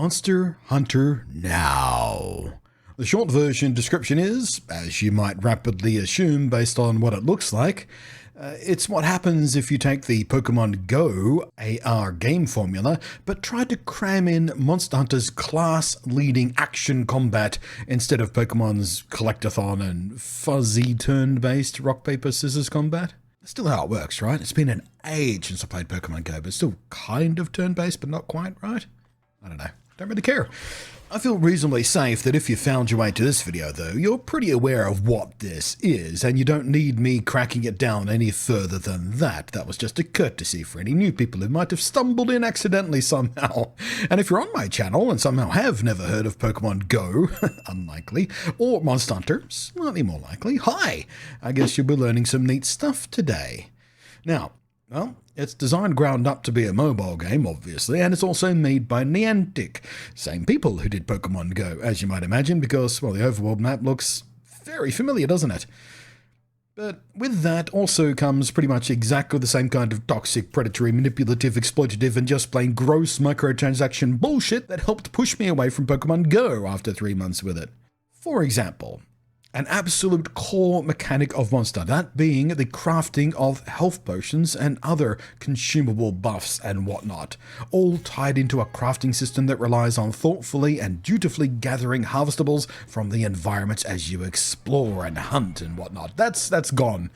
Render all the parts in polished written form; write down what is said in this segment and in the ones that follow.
Monster Hunter Now. The short version description is, as you might rapidly assume based on what it looks like, it's what happens if you take the Pokemon Go AR game formula, but try to cram in Monster Hunter's class-leading action combat instead of Pokemon's collectathon and fuzzy turn-based rock-paper-scissors combat. That's still how it works, right? It's been an age since I played Pokemon Go, but it's still kind of turn-based, but not quite, right? I don't know. Don't really care. I feel reasonably safe that if you found your way to this video, though, you're pretty aware of what this is, and you don't need me cracking it down any further than that. That was just a courtesy for any new people who might have stumbled in accidentally somehow. And if you're on my channel and somehow have never heard of Pokemon Go, unlikely, or Monster Hunter, slightly more likely, hi! I guess you'll be learning some neat stuff today. Now, well, it's designed ground up to be a mobile game, obviously, and it's also made by Niantic, same people who did Pokemon Go, as you might imagine, because, well, the overworld map looks very familiar, doesn't it? But with that also comes pretty much exactly the same kind of toxic, predatory, manipulative, exploitative, and just plain gross microtransaction bullshit that helped push me away from Pokemon Go after 3 months with it. For example, an absolute core mechanic of Monster, that being the crafting of health potions and other consumable buffs and whatnot, all tied into a crafting system that relies on thoughtfully and dutifully gathering harvestables from the environments as you explore and hunt and whatnot. That's gone.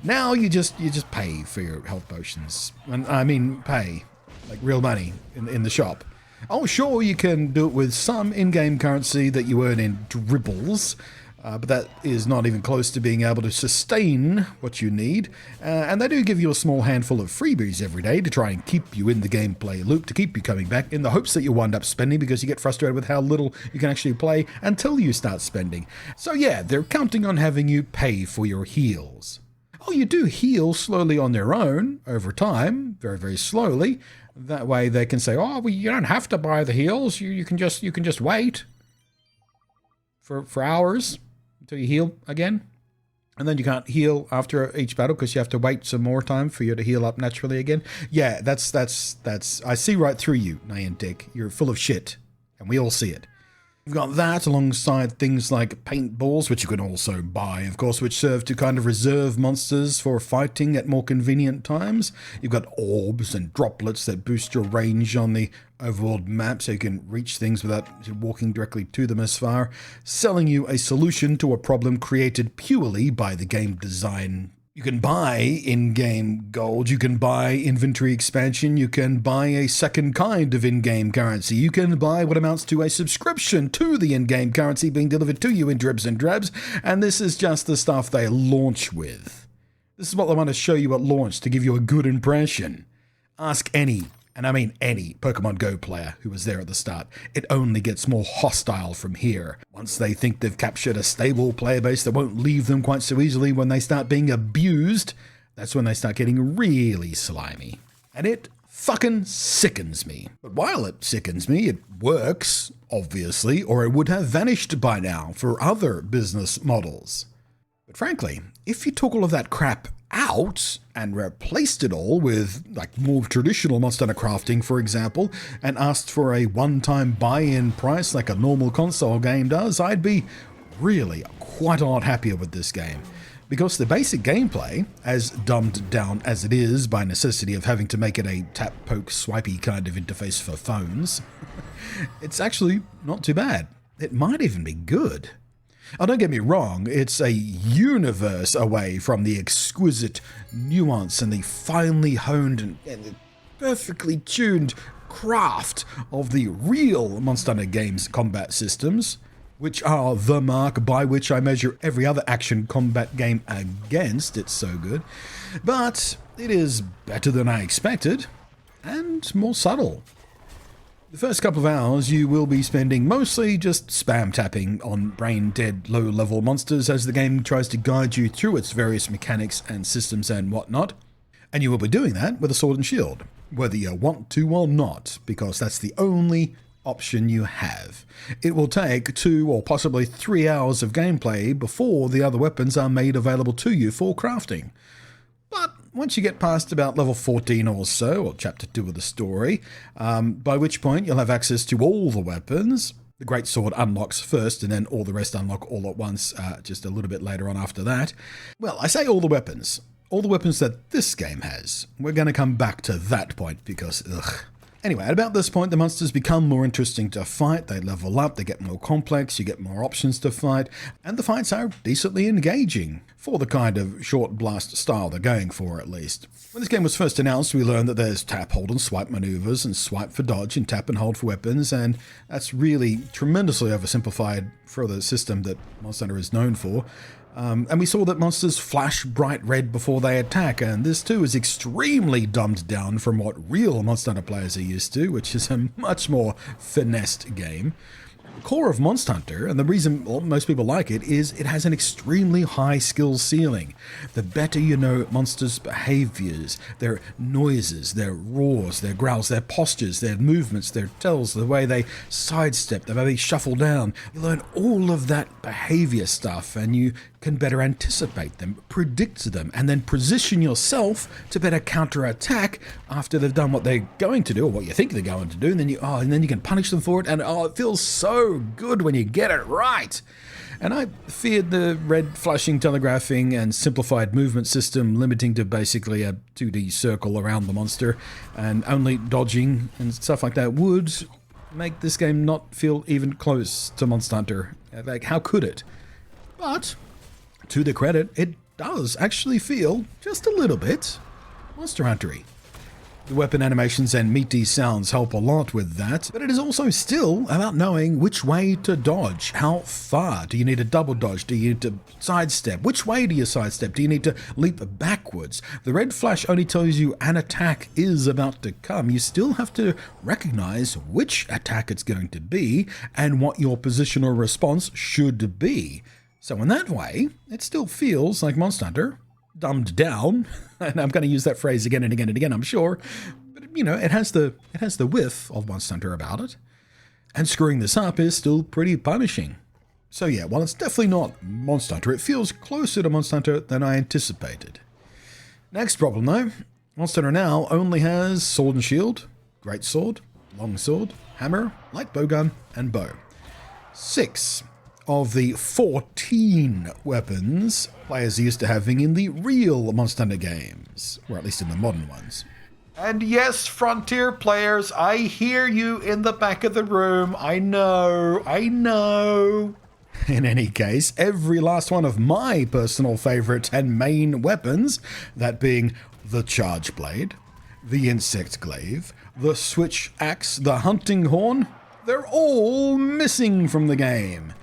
Now you just pay for your health potions. And I mean pay, like real money in the shop. Oh, sure, you can do it with some in-game currency that you earn in dribbles, but that is not even close to being able to sustain what you need. And they do give you a small handful of freebies every day to try and keep you in the gameplay loop, to keep you coming back, in the hopes that you'll wind up spending because you get frustrated with how little you can actually play until you start spending. So yeah, they're counting on having you pay for your heals. Oh, you do heal slowly on their own over time, very, very slowly. That way they can say, oh, well, you don't have to buy the heals. You can just wait for hours until you heal again, and then you can't heal after each battle because you have to wait some more time for you to heal up naturally again. Yeah, that's I see right through you, Niantic. You're full of shit, and we all see it. You've got that alongside things like paintballs, which you can also buy, of course, which serve to kind of reserve monsters for fighting at more convenient times. You've got orbs and droplets that boost your range on the overworld map so you can reach things without walking directly to them as far, selling you a solution to a problem created purely by the game design. You can buy in-game gold, you can buy inventory expansion, you can buy a second kind of in-game currency, you can buy what amounts to a subscription to the in-game currency being delivered to you in dribs and drabs, and this is just the stuff they launch with. This is what they want to show you at launch to give you a good impression. Ask any, and I mean any, Pokemon Go player who was there at the start. It only gets more hostile from here. Once they think they've captured a stable player base that won't leave them quite so easily, when they start being abused, that's when they start getting really slimy. And it fucking sickens me. But while it sickens me, it works, obviously, or it would have vanished by now for other business models. But frankly, if you took all of that crap out and replaced it all with like more traditional Monster Hunter crafting, for example, and asked for a one-time buy-in price like a normal console game does, I'd be really quite a lot happier with this game. Because the basic gameplay, as dumbed down as it is by necessity of having to make it a tap-poke-swipey kind of interface for phones, it's actually not too bad. It might even be good. Oh, don't get me wrong, it's a universe away from the exquisite nuance and the finely honed and perfectly tuned craft of the real Monster Hunter games combat systems, which are the mark by which I measure every other action combat game against. It's so good. But it is better than I expected, and more subtle. The first couple of hours you will be spending mostly just spam tapping on brain-dead low-level monsters as the game tries to guide you through its various mechanics and systems and whatnot. And you will be doing that with a sword and shield, whether you want to or not, because that's the only option you have. It will take 2 or possibly 3 hours of gameplay before the other weapons are made available to you for crafting. But once you get past about level 14 or so, or chapter 2 of the story, by which point you'll have access to all the weapons. The greatsword unlocks first, and then all the rest unlock all at once, just a little bit later on after that. Well, I say all the weapons. All the weapons that this game has. We're going to come back to that point because, ugh. Anyway, at about this point, the monsters become more interesting to fight. They level up, they get more complex, you get more options to fight, and the fights are decently engaging, for the kind of short blast style they're going for, at least. When this game was first announced, we learned that there's tap, hold, and swipe maneuvers, and swipe for dodge, and tap and hold for weapons, and that's really tremendously oversimplified for the system that Monster Hunter is known for. And we saw that monsters flash bright red before they attack, and this too is extremely dumbed down from what real Monster Hunter players are used to, which is a much more finessed game. The core of Monster Hunter, and the reason most people like it, is it has an extremely high skill ceiling. The better you know monsters' behaviors, their noises, their roars, their growls, their postures, their movements, their tells, the way they sidestep, the way they shuffle down, you learn all of that behavior stuff, and you can better anticipate them, predict them, and then position yourself to better counterattack after they've done what they're going to do, or what you think they're going to do, and then you can punish them for it, and it feels so good when you get it right. And I feared the red flashing telegraphing and simplified movement system limiting to basically a 2D circle around the monster, and only dodging and stuff like that would make this game not feel even close to Monster Hunter. Like, how could it? But to the credit, it does actually feel just a little bit Monster Hunter-y. The weapon animations and meaty sounds help a lot with that, but it is also still about knowing which way to dodge. How far? Do you need a double dodge? Do you need to sidestep? Which way do you sidestep? Do you need to leap backwards? The red flash only tells you an attack is about to come. You still have to recognize which attack it's going to be and what your positional response should be. So in that way, it still feels like Monster Hunter, dumbed down, and I'm going to use that phrase again and again and again, I'm sure, but you know, it has the whiff of Monster Hunter about it, and screwing this up is still pretty punishing. So yeah, while it's definitely not Monster Hunter, it feels closer to Monster Hunter than I anticipated. Next problem though, Monster Hunter now only has sword and shield, greatsword, longsword, hammer, light bowgun, and bow. 6 of the 14 weapons players are used to having in the real Monster Hunter games, or at least in the modern ones. And yes, Frontier players, I hear you in the back of the room. I know. In any case, every last one of my personal favorite and main weapons, that being the Charge Blade, the Insect Glaive, the Switch Axe, the Hunting Horn, they're all missing from the game.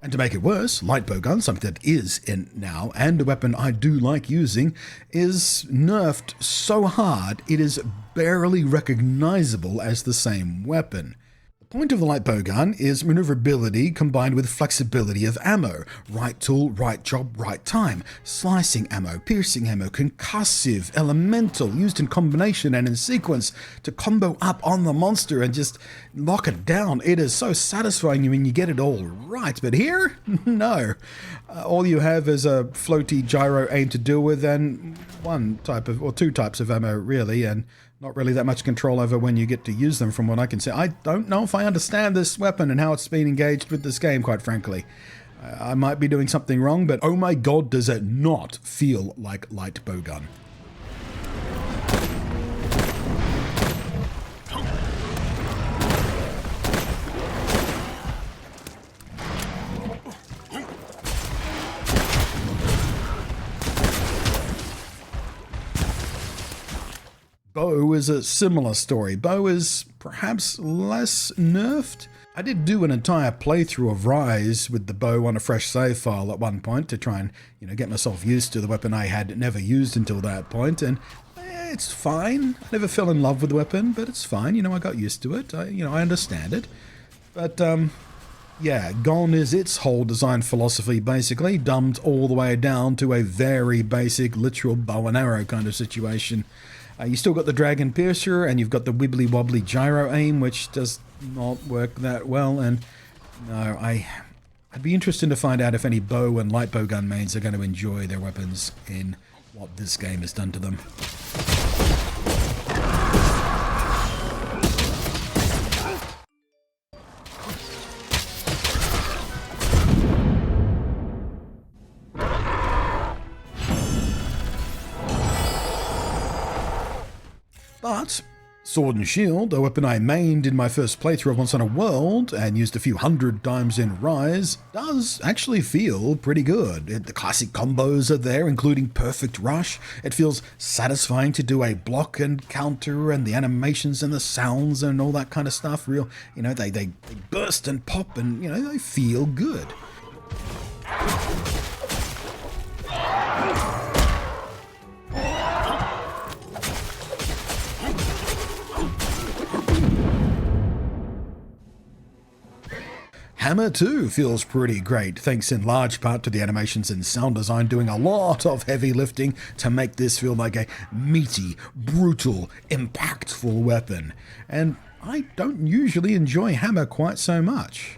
And to make it worse, light bowgun, something that is in now, and a weapon I do like using, is nerfed so hard it is barely recognizable as the same weapon. The point of the light bowgun is maneuverability combined with flexibility of ammo. Right tool, right job, right time. Slicing ammo, piercing ammo, concussive, elemental, used in combination and in sequence to combo up on the monster and just lock it down. It is so satisfying when you get it all right. But here, no. All you have is a floaty gyro aim to deal with, and two types of ammo really, and not really that much control over when you get to use them from what I can see. I don't know if I understand this weapon and how it's been engaged with this game, quite frankly. I might be doing something wrong, but oh my god, does it not feel like light bowgun. Bow is a similar story. Bow is perhaps less nerfed. I did do an entire playthrough of Rise with the bow on a fresh save file at one point to try and, get myself used to the weapon I had never used until that point, and it's fine. I never fell in love with the weapon, but it's fine. I got used to it. I understand it. But, yeah, gone is its whole design philosophy, basically, dumbed all the way down to a very basic, literal bow and arrow kind of situation. You still got the Dragon Piercer, and you've got the wibbly-wobbly gyro aim, which does not work that well, and no, I'd be interested to find out if any bow and light bowgun mains are going to enjoy their weapons in what this game has done to them. But Sword and Shield, a weapon I mained in my first playthrough of Once on a World and used a few hundred times in Rise, does actually feel pretty good. The classic combos are there, including Perfect Rush. It feels satisfying to do a block and counter, and the animations and the sounds and all that kind of stuff. Real, they burst and pop, and they feel good. Hammer too feels pretty great, thanks in large part to the animations and sound design doing a lot of heavy lifting to make this feel like a meaty, brutal, impactful weapon. And I don't usually enjoy Hammer quite so much.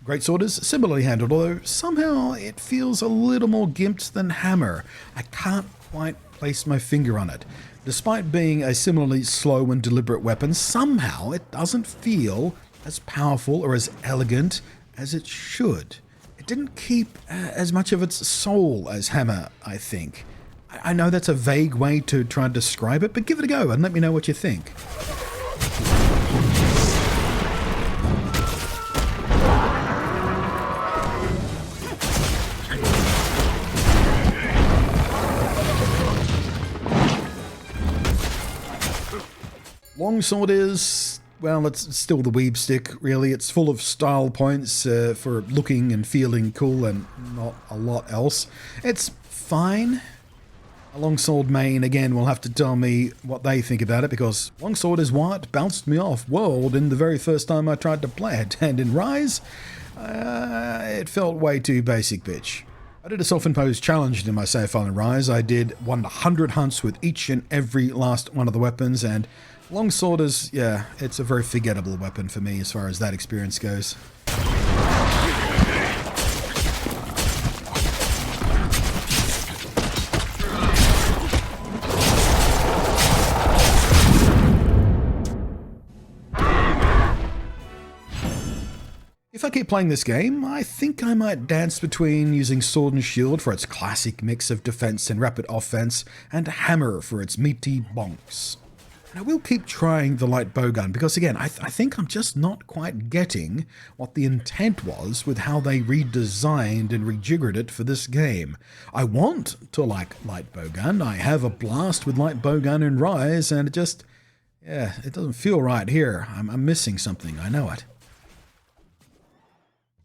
Greatsword is similarly handled, although somehow it feels a little more gimped than Hammer. I can't quite place my finger on it. Despite being a similarly slow and deliberate weapon, somehow it doesn't feel as powerful or as elegant as it should. It didn't keep as much of its soul as Hammer, I think. I know that's a vague way to try and describe it, but give it a go and let me know what you think. Longsword is, well, it's still the weeb stick, really. It's full of style points for looking and feeling cool and not a lot else. It's fine. A longsword main, again, will have to tell me what they think about it, because longsword is what bounced me off World in the very first time I tried to play it, and in Rise, it felt way too basic bitch. I did a self-imposed challenge in my save file in Rise. I did 100 hunts with each and every last one of the weapons, and longsword is, yeah, it's a very forgettable weapon for me as far as that experience goes. If I keep playing this game, I think I might dance between using Sword and Shield for its classic mix of defense and rapid offense, and Hammer for its meaty bonks. And I will keep trying the light bowgun because, again, I think I'm just not quite getting what the intent was with how they redesigned and rejiggered it for this game. I want to like light bowgun. I have a blast with light bowgun in Rise, and it just, yeah, it doesn't feel right here. I'm missing something. I know it.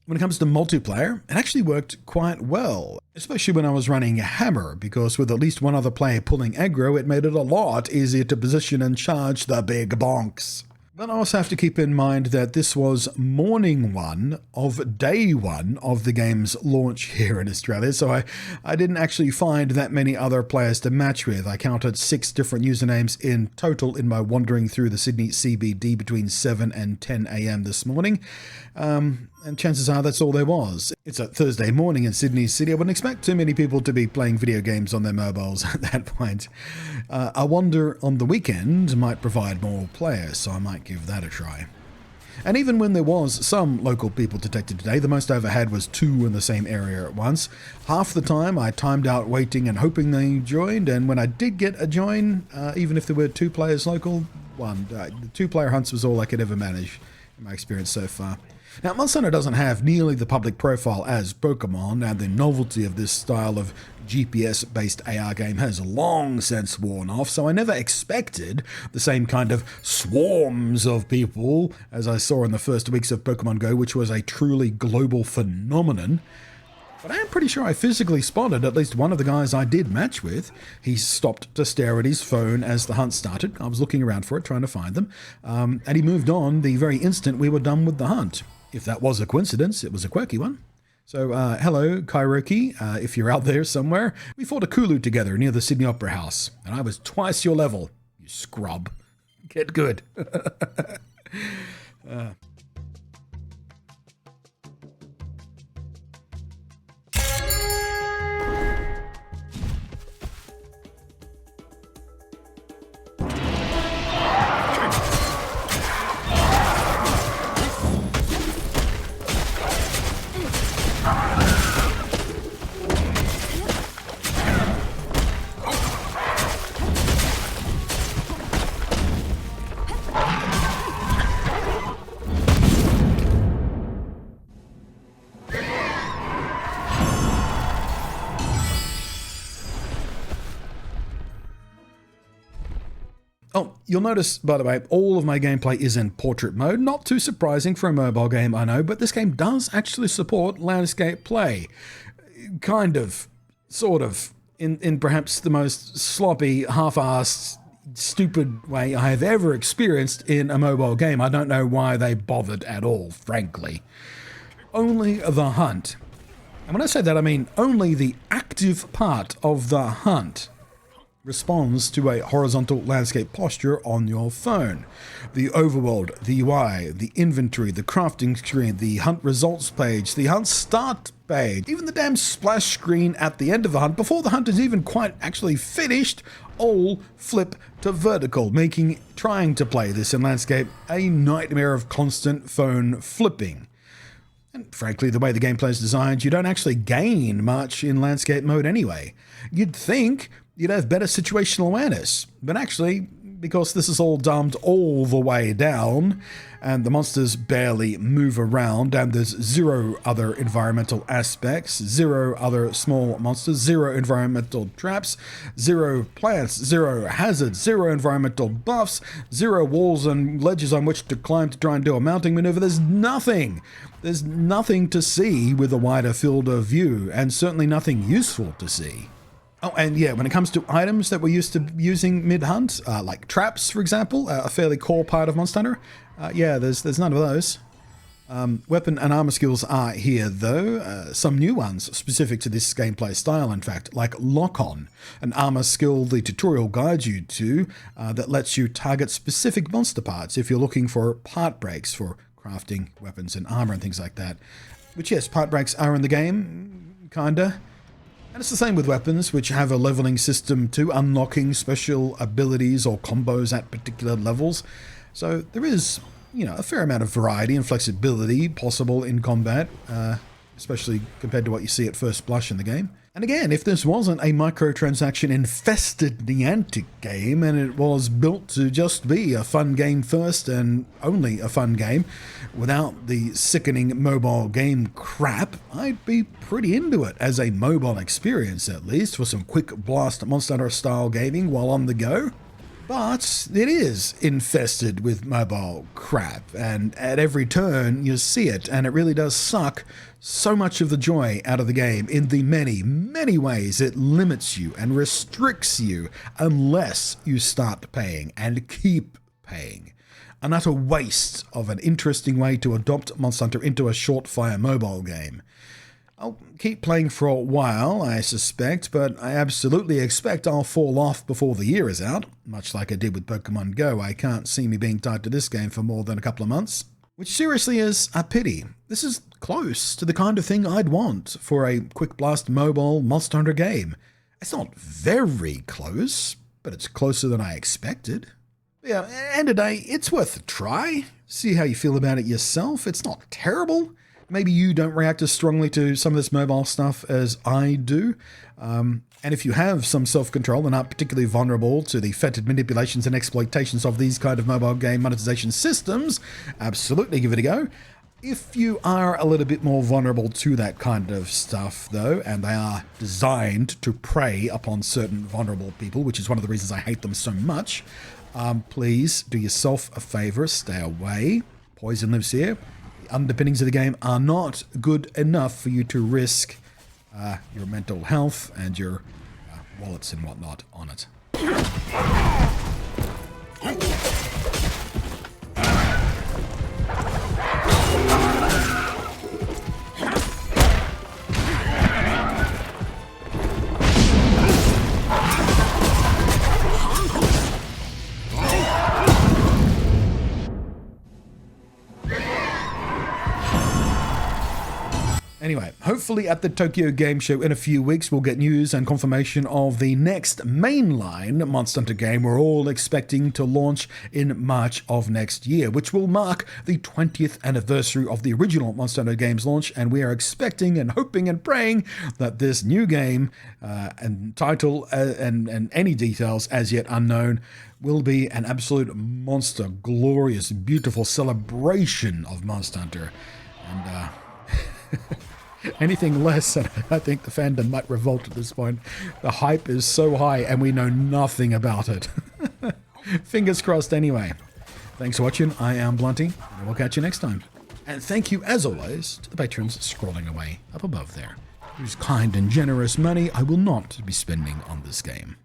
When it comes to multiplayer, it actually worked quite well, especially when I was running Hammer, because with at least one other player pulling aggro, it made it a lot easier to position and charge the big bonks. But I also have to keep in mind that this was morning one of day one of the game's launch here in Australia, so I didn't actually find that many other players to match with. I counted 6 different usernames in total in my wandering through the Sydney CBD between 7 and 10 a.m. this morning. And chances are that's all there was. It's a Thursday morning in Sydney City. I wouldn't expect too many people to be playing video games on their mobiles at that point. I wonder on the weekend might provide more players, so I might give that a try. And even when there was some local people detected today, the most I ever had was 2 in the same area at once. Half the time I timed out waiting and hoping they joined, and when I did get a join, even if there were 2 players local, 1. The 2-player hunts was all I could ever manage in my experience so far. Now, Monster Hunter doesn't have nearly the public profile as Pokemon, and the novelty of this style of GPS-based AR game has long since worn off, so I never expected the same kind of swarms of people as I saw in the first weeks of Pokemon Go, which was a truly global phenomenon. But I am pretty sure I physically spotted at least one of the guys I did match with. He stopped to stare at his phone as the hunt started. I was looking around for it, trying to find them. And he moved on the very instant we were done with the hunt. If that was a coincidence, it was a quirky one. So, hello, Kairoki, if you're out there somewhere. We fought a Kulu together near the Sydney Opera House, and I was twice your level, you scrub. Get good. Oh, you'll notice, by the way, all of my gameplay is in portrait mode. Not too surprising for a mobile game, I know, but this game does actually support landscape play. Kind of, sort of, in perhaps the most sloppy, half-assed, stupid way I have ever experienced in a mobile game. I don't know why they bothered at all, frankly. Only the hunt. And when I say that, I mean only the active part of the hunt responds to a horizontal landscape posture on your phone. The overworld, the UI, the inventory, the crafting screen, the hunt results page, the hunt start page, even the damn splash screen at the end of the hunt before the hunt is even quite actually finished, all flip to vertical, making trying to play this in landscape a nightmare of constant phone flipping. And frankly, the way the gameplay is designed, you don't actually gain much in landscape mode anyway. You'd think you'd have better situational awareness, but actually, because this is all dumbed all the way down, and the monsters barely move around, and there's zero other environmental aspects, zero other small monsters, zero environmental traps, zero plants, zero hazards, zero environmental buffs, zero walls and ledges on which to climb to try and do a mounting maneuver. There's nothing. There's nothing to see with a wider field of view, and certainly nothing useful to see. Oh, and yeah, when it comes to items that we're used to using mid-hunt, like traps, for example, a fairly core part of Monster Hunter, yeah, there's none of those. Weapon and armor skills are here, though. Some new ones specific to this gameplay style, in fact, like Lock-On, an armor skill the tutorial guides you to that lets you target specific monster parts if you're looking for part breaks for crafting weapons and armor and things like that. Which, yes, part breaks are in the game, kinda. And it's the same with weapons, which have a leveling system to unlocking special abilities or combos at particular levels. So there is, a fair amount of variety and flexibility possible in combat, especially compared to what you see at first blush in the game. And again, if this wasn't a microtransaction-infested Niantic game, and it was built to just be a fun game first and only a fun game, without the sickening mobile game crap, I'd be pretty into it as a mobile experience, at least, for some quick blast Monster Hunter-style gaming while on the go. But it is infested with mobile crap, and at every turn you see it, and it really does suck so much of the joy out of the game in the many, many ways it limits you and restricts you unless you start paying and keep paying. An utter waste of an interesting way to adopt Monster Hunter into a short-fire mobile game. I'll keep playing for a while, I suspect, but I absolutely expect I'll fall off before the year is out. Much like I did with Pokemon Go, I can't see me being tied to this game for more than a couple of months. Which seriously is a pity. This is close to the kind of thing I'd want for a quick blast mobile Monster Hunter game. It's not very close, but it's closer than I expected. Yeah, end of the day, it's worth a try. See how you feel about it yourself. It's not terrible. Maybe you don't react as strongly to some of this mobile stuff as I do. And if you have some self-control and aren't particularly vulnerable to the fetid manipulations and exploitations of these kind of mobile game monetization systems, absolutely give it a go. If you are a little bit more vulnerable to that kind of stuff, though, and they are designed to prey upon certain vulnerable people, which is one of the reasons I hate them so much, please do yourself a favor, stay away. Poison lives here. The underpinnings of the game are not good enough for you to risk your mental health and your wallets and whatnot on it. Anyway, hopefully at the Tokyo Game Show in a few weeks, we'll get news and confirmation of the next mainline Monster Hunter game we're all expecting to launch in March of next year, which will mark the 20th anniversary of the original Monster Hunter game's launch, and we are expecting and hoping and praying that this new game and title and any details as yet unknown will be an absolute monster, glorious, beautiful celebration of Monster Hunter. And anything less, and I think the fandom might revolt at this point. The hype is so high and we know nothing about it. Fingers crossed anyway. Thanks for watching. I am Blunty, and we'll catch you next time. And thank you, as always, to the patrons scrolling away up above there, whose kind and generous money I will not be spending on this game.